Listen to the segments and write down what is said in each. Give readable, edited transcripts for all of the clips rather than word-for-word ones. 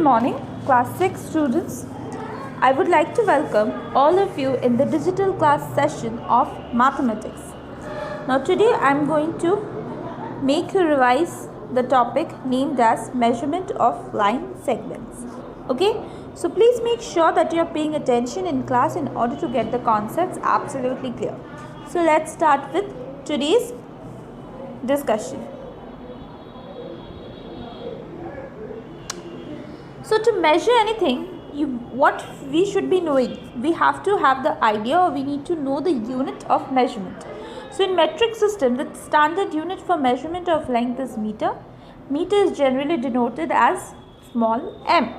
morning, class 6 students. I would like to welcome all of you in the digital class session of mathematics. Now today I am going to make you revise the topic named as measurement of line segments. Okay, so please make sure that you are paying attention in class in order to get the concepts absolutely clear. So let's start with today's discussion. So to measure anything, what we should be knowing, we have to have the idea, or we need to know the unit of measurement. So in metric system, the standard unit for measurement of length is meter. Meter is generally denoted as small m.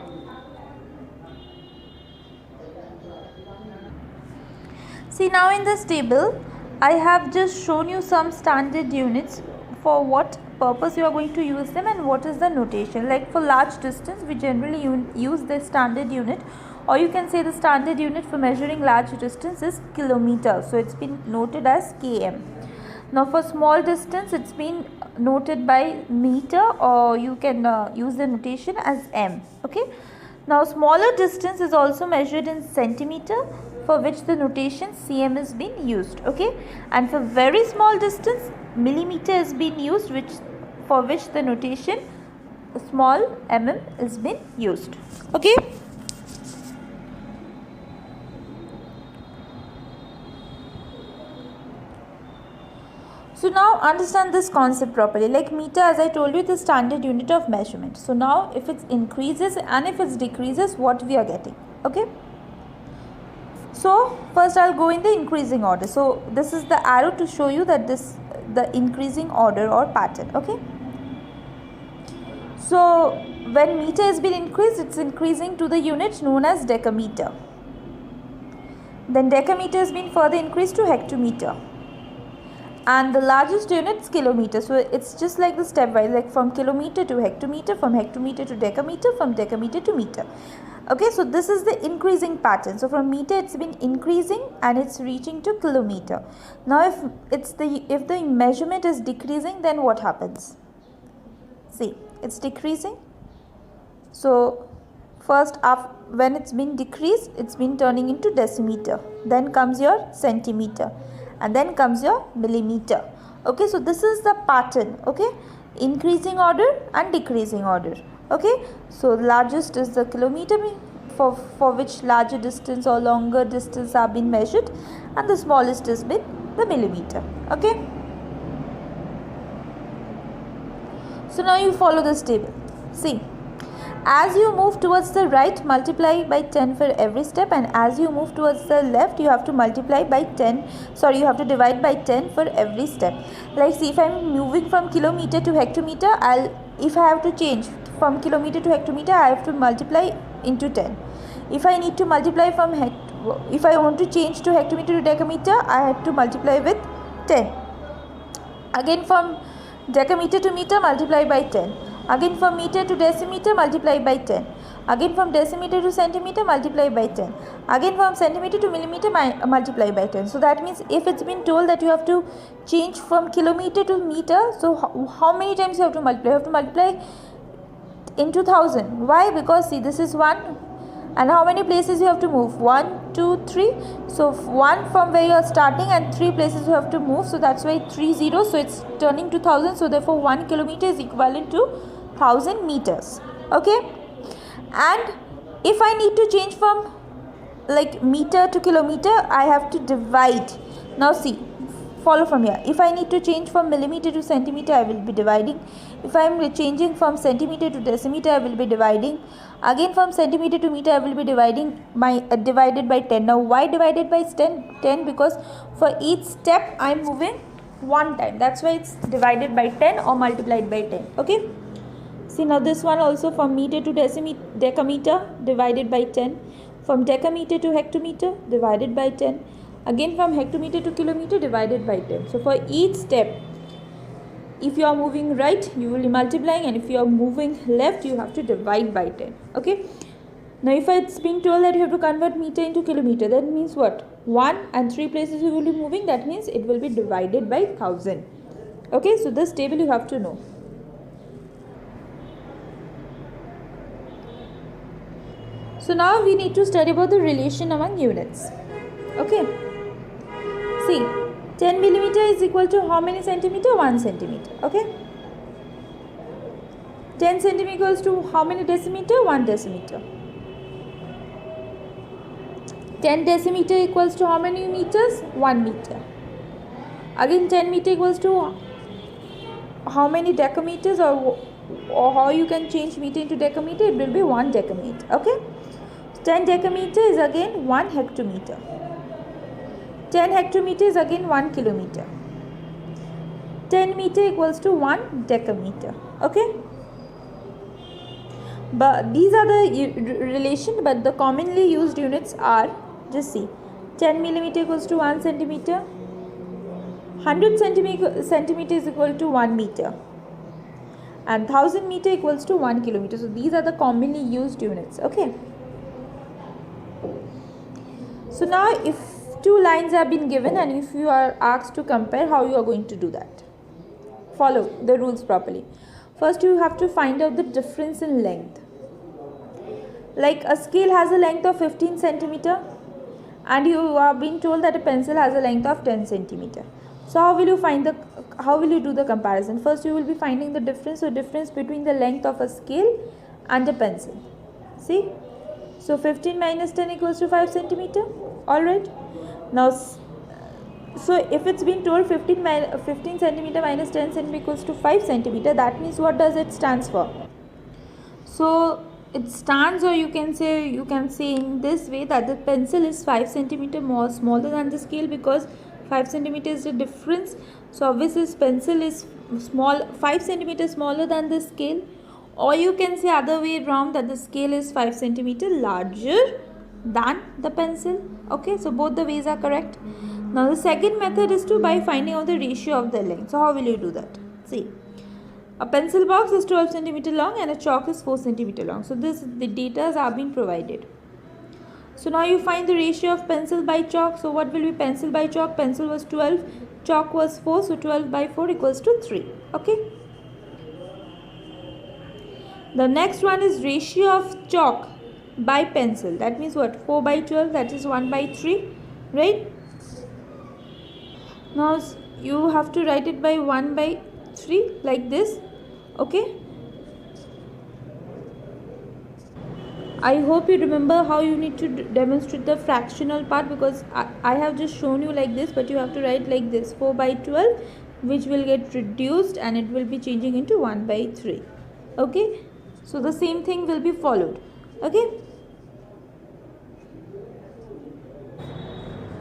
See, now in this table, I have just shown you some standard units for what purpose you are going to use them and what is the notation. Like for large distance, we generally use the standard unit, or you can say the standard unit for measuring large distance is kilometer. So it's been noted as km. Now for small distance, it's been noted by meter, or you can use the notation as m. Okay. Now smaller distance is also measured in centimeter, for which the notation cm is being used. Okay. And for very small distance, millimeter is being used, for which the notation small mm is being used. Okay. So now understand this concept properly. Like meter, as I told you, the standard unit of measurement. So now if it increases and if it decreases, what we are getting. Okay. So first I'll go in the increasing order. So this is the arrow to show you that the increasing order or pattern. Okay. So when meter has been increased, it's increasing to the unit known as decameter. Then decameter has been further increased to hectometer. And the largest unit is kilometer. So it's just like the stepwise, like from kilometer to hectometer, from hectometer to decameter, from decameter to meter. Okay, so this is the increasing pattern. So from meter it's been increasing and it's reaching to kilometer. Now if the measurement is decreasing, then what happens? See, it's decreasing. So first when it's been decreased, it's been turning into decimeter. Then comes your centimeter. And then comes your millimeter. Okay, so this is the pattern. Okay, increasing order and decreasing order. Okay, so largest is the kilometer, for which larger distance or longer distance are being measured, and the smallest has been the millimeter. Okay, so now you follow this table. See, as you move towards the right, multiply by 10 for every step, and as you move towards the left, you have to divide by 10 for every step. Like see, if I am moving from kilometer to hectometer, if I have to change from kilometer to hectometer, I have to multiply into 10. If I need to multiply if I want to change to hectometer to decameter, I have to multiply with 10. Again from decameter to meter, multiply by 10. Again from meter to decimeter, multiply by 10. Again from decimeter to centimeter, multiply by 10. Again from centimeter to millimeter, multiply by 10. So that means if it's been told that you have to change from kilometer to meter, so how many times you have to multiply? You have to multiply into 1000. Why? Because see, this is 1. And how many places you have to move? 1, 2, 3. So 1 from where you are starting, and 3 places you have to move. So that's why 3 zeros. So it's turning to 1000. So therefore 1 kilometer is equivalent to 1000 meters. Okay. And if I need to change from like meter to kilometer, I have to divide. Now see, follow from here. If I need to change from millimeter to centimeter, I will be dividing. If I am changing from centimeter to decimeter, I will be dividing. Again from centimeter to meter, I will be dividing divided by 10. Now why divided by 10? Because for each step I am moving one time. That's why it's divided by 10 or multiplied by 10. Okay. See, now this one also, from meter to decameter, divided by 10. From decameter to hectometer, divided by 10. Again from hectometer to kilometer, divided by 10. So for each step, if you are moving right, you will be multiplying, and if you are moving left, you have to divide by 10. Okay. Now if it's been told that you have to convert meter into kilometer, that means what? 1 and 3 places you will be moving, that means it will be divided by 1000. Okay, so this table you have to know. So now we need to study about the relation among units. Okay. See, 10 millimeter is equal to how many centimeter? 1 centimeter. Okay. 10 centimeter equals to how many decimeter? 1 decimeter. 10 decimeter equals to how many meters? 1 meter. Again 10 meter equals to how many decameters, or how you can change meter into decameter? It will be 1 decameter. Okay. 10 decameter is again 1 hectometer. 10 hectometer is again 1 kilometer. 10 meter equals to 1 decameter. Okay. But these are the relation, but the commonly used units are, just see, 10 millimeter equals to 1 centimeter. 100 centimeter is equal to 1 meter, and 1000 meter equals to 1 kilometer. So these are the commonly used units. Okay. So now if two lines have been given and if you are asked to compare, how you are going to do that? Follow the rules properly. First you have to find out the difference in length. Like a scale has a length of 15 centimeter and you are being told that a pencil has a length of 10 centimeter. So how will you do the comparison? First you will be finding the difference, so difference between the length of a scale and a pencil. See? So 15 minus 10 equals to 5 centimeter. Alright. Now, so if it's been told 15 centimeter minus 10 centimeter equals to 5 centimeter, that means what does it stands for? So it stands, or you can say in this way, that the pencil is 5 centimeter more smaller than the scale, because 5 centimeter is the difference. So obviously this pencil is 5 centimeter smaller than the scale, or you can say other way around, that the scale is 5 centimeter larger than the pencil. Okay, so both the ways are correct. Now the second method is by finding out the ratio of the length. So how will you do that? See, a pencil box is 12 centimeter long and a chalk is 4 centimeter long. So the data are being provided. So now you find the ratio of pencil by chalk. So what will be pencil by chalk? Pencil was 12, chalk was 4, so 12 by 4 equals to 3. Okay. The next one is ratio of chalk by pencil. That means what? 4 by 12, that is 1 by 3, right? Now you have to write it by 1 by 3 like this. Okay. I hope you remember how you need to demonstrate the fractional part, because I have just shown you like this, but you have to write like this, 4 by 12, which will get reduced and it will be changing into 1 by 3. Okay. So the same thing will be followed. Okay.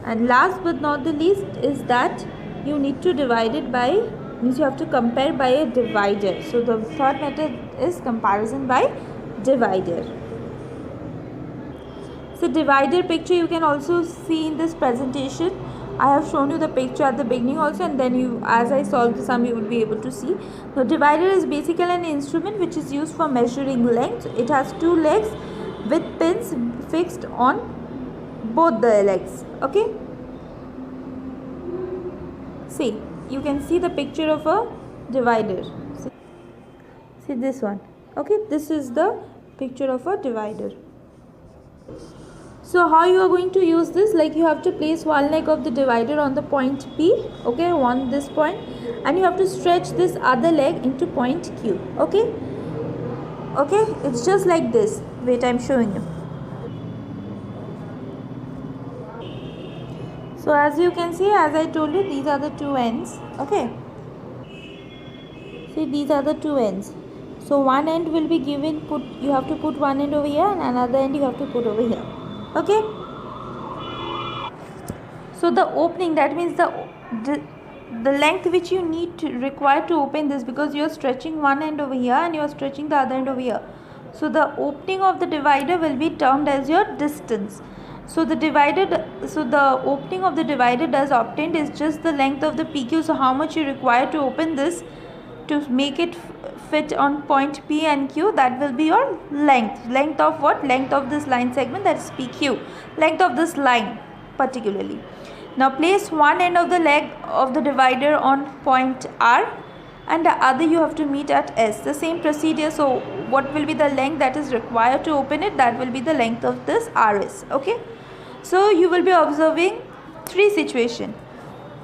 And last but not the least is that you need to divide it by, means you have to compare by a divider. So the third method is comparison by divider. So divider picture you can also see in this presentation. I have shown you the picture at the beginning also, and then you, as I solve the sum, you will be able to see. The divider is basically an instrument which is used for measuring length. It has 2 legs with pins fixed on both the legs. Okay. See, you can see the picture of a divider. See this one. Okay, this is the picture of a divider. So how you are going to use this? Like you have to place one leg of the divider on the point P, okay, on this point, and you have to stretch this other leg into point Q. Okay. Okay, it's just like this. Wait, I'm showing you. So as you can see, as I told you, these are the two ends. Okay. See, these are the two ends. So one end will be given, you have to put one end over here, and another end you have to put over here. Okay. So the opening, that means the length which you need to require to open this, because you are stretching one end over here and you are stretching the other end over here. So the opening of the divider will be termed as your distance. So the opening of the divider does obtained is just the length of the PQ. So how much you require to open this to make it fit on point P and Q, that will be your length. Length of what? Length of this line segment, that is PQ. Length of this line particularly. Now place one end of the leg of the divider on point R and the other you have to meet at S. The same procedure. So what will be the length that is required to open it, that will be the length of this RS. Okay, so you will be observing three situations.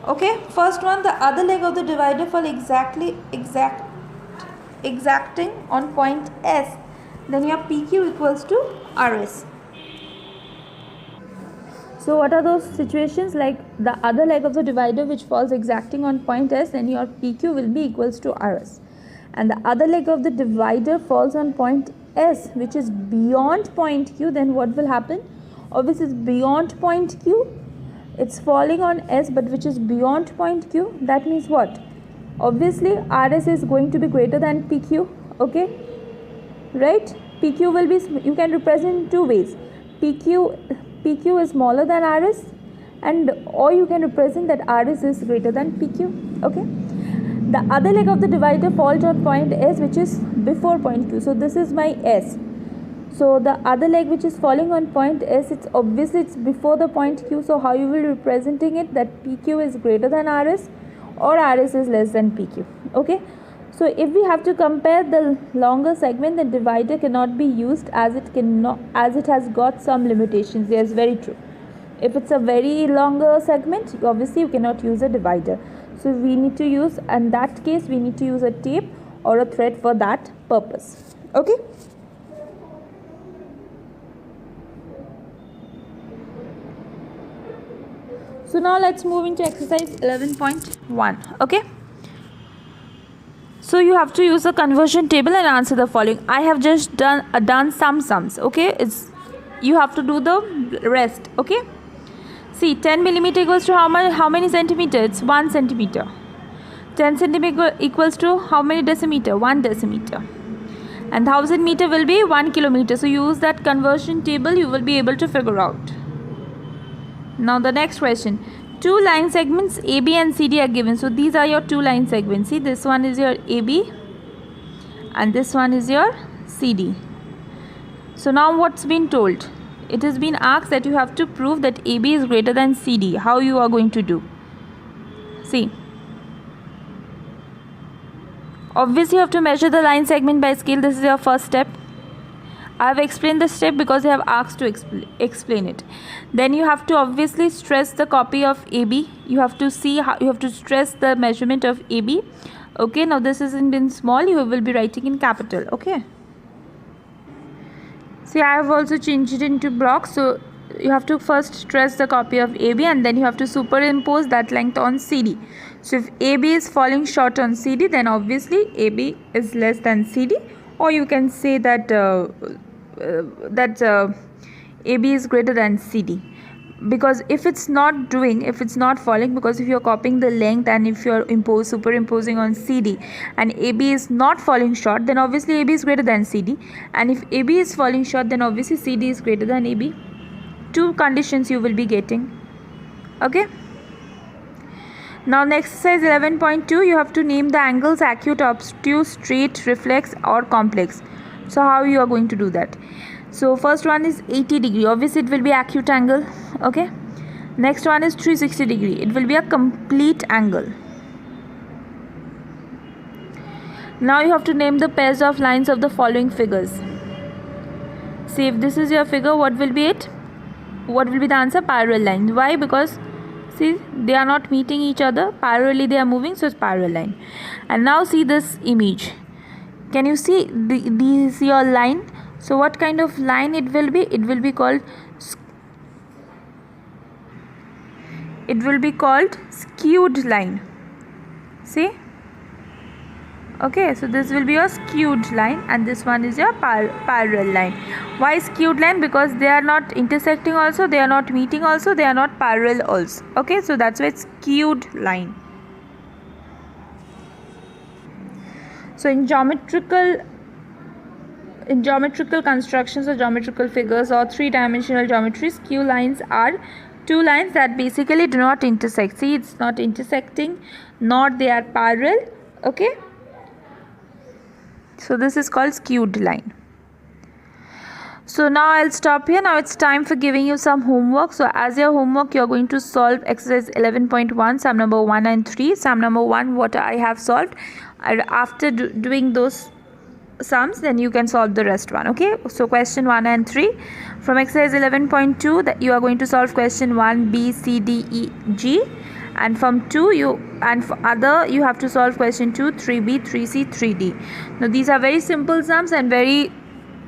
Okay, first one, the other leg of the divider fall exacting on point S, then your PQ equals to RS. So what are those situations? Like the other leg of the divider which falls exacting on point S, then your PQ will be equals to RS. And the other leg of the divider falls on point S which is beyond point Q, then what will happen? Obviously it's beyond point Q, it's falling on S but which is beyond point Q. That means what? Obviously RS is going to be greater than PQ. Okay, right? PQ will be, you can represent in two ways. PQ is smaller than RS, and or you can represent that RS is greater than PQ. Okay, the other leg of the divider falls on point S which is before point Q. So this is my S. So the other leg which is falling on point S, it's obviously it's before the point Q. So how you will be representing it, that PQ is greater than RS or RS is less than PQ. Okay, so if we have to compare the longer segment, the divider cannot be used as it has got some limitations. Yes, very true. If it's a very longer segment, obviously you cannot use a divider. So we need to use, in that case we need to use a tape or a thread for that purpose. Okay. So now let's move into exercise 11.1. Okay. So you have to use a conversion table and answer the following. I have just done some sums. Okay, you have to do the rest. Okay. See, 10 millimeter equals to how many centimeter? It's 1 centimeter. 10 centimeter equals to how many decimeter? 1 decimeter. And 1000 meter will be 1 kilometer. So use that conversion table, you will be able to figure out. Now the next question. Two line segments AB and CD are given. So these are your two line segments. See, this one is your AB and this one is your CD. So now what's been told? It has been asked that you have to prove that AB is greater than CD. How you are going to do? See. Obviously you have to measure the line segment by scale. This is your first step. I have explained this step because they have asked to explain it. Then you have to obviously stress the copy of AB. You have to see how you have to stress the measurement of AB. Okay, now this isn't in small, you will be writing in capital. Okay. See, I have also changed it into blocks. So you have to first stress the copy of AB and then you have to superimpose that length on CD. So if AB is falling short on CD, then obviously AB is less than CD. Or you can say that AB is greater than CD, because if it's not falling, because if you're copying the length and if you're superimposing on CD and AB is not falling short, then obviously AB is greater than CD, and if AB is falling short, then obviously CD is greater than AB. Two conditions you will be getting. Okay. Now next exercise 11.2, you have to name the angles acute, obtuse, straight, reflex or complex. So how you are going to do that? So first one is 80 degree. Obviously it will be acute angle. Okay. Next one is 360 degree. It will be a complete angle. Now you have to name the pairs of lines of the following figures. See, if this is your figure, what will be it? What will be the answer? Parallel lines. Why? Because see, they are not meeting each other. Parallelly they are moving, so it's parallel line. And now see this image. Can you see this your line? So what kind of line it will be? It will be called skewed line. See? Okay, so this will be your skewed line and this one is your parallel line. Why skewed line? Because they are not intersecting also, they are not meeting also, they are not parallel also. Okay, so that's why it's skewed line. So in geometrical constructions or geometrical figures or three-dimensional geometry, skew lines are two lines that basically do not intersect. See, it's not intersecting, nor they are parallel. Okay. So this is called skewed line. So now I'll stop here. Now it's time for giving you some homework. So as your homework, you're going to solve exercise 11.1, sum number 1 and 3. Sum number 1, what I have solved. After doing those sums, then you can solve the rest one. Okay, so question 1 and 3 from exercise 11.2, that you are going to solve question 1, B, C, D, E, G, and from 2 for other you have to solve question 2, 3B, 3C, 3D. Now these are very simple sums and very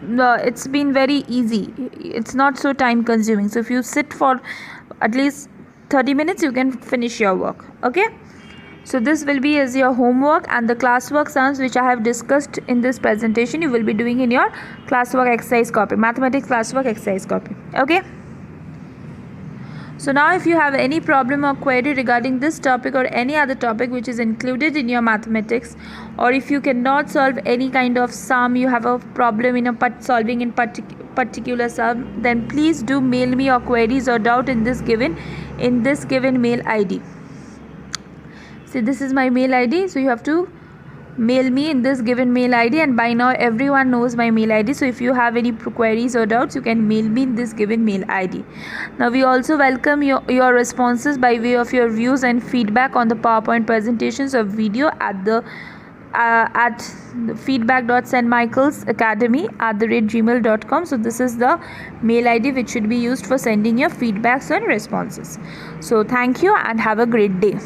it's been very easy. It's not so time consuming, so if you sit for at least 30 minutes you can finish your work. Okay, so this will be as your homework, and the classwork sums which I have discussed in this presentation you will be doing in your classwork exercise copy, mathematics classwork exercise copy. Okay, so now if you have any problem or query regarding this topic or any other topic which is included in your mathematics, or if you cannot solve any kind of sum, you have a problem in solving in particular sum, then please do mail me your queries or doubt in this given mail ID. See, this is my mail ID, so you have to mail me in this given mail ID, and by now everyone knows my mail ID, so if you have any queries or doubts you can mail me in this given mail ID. Now we also welcome your responses by way of your views and feedback on the PowerPoint presentations or video at the at feedback.stmichaelsacademy@gmail.com. so this is the mail ID which should be used for sending your feedbacks and responses. So thank you and have a great day.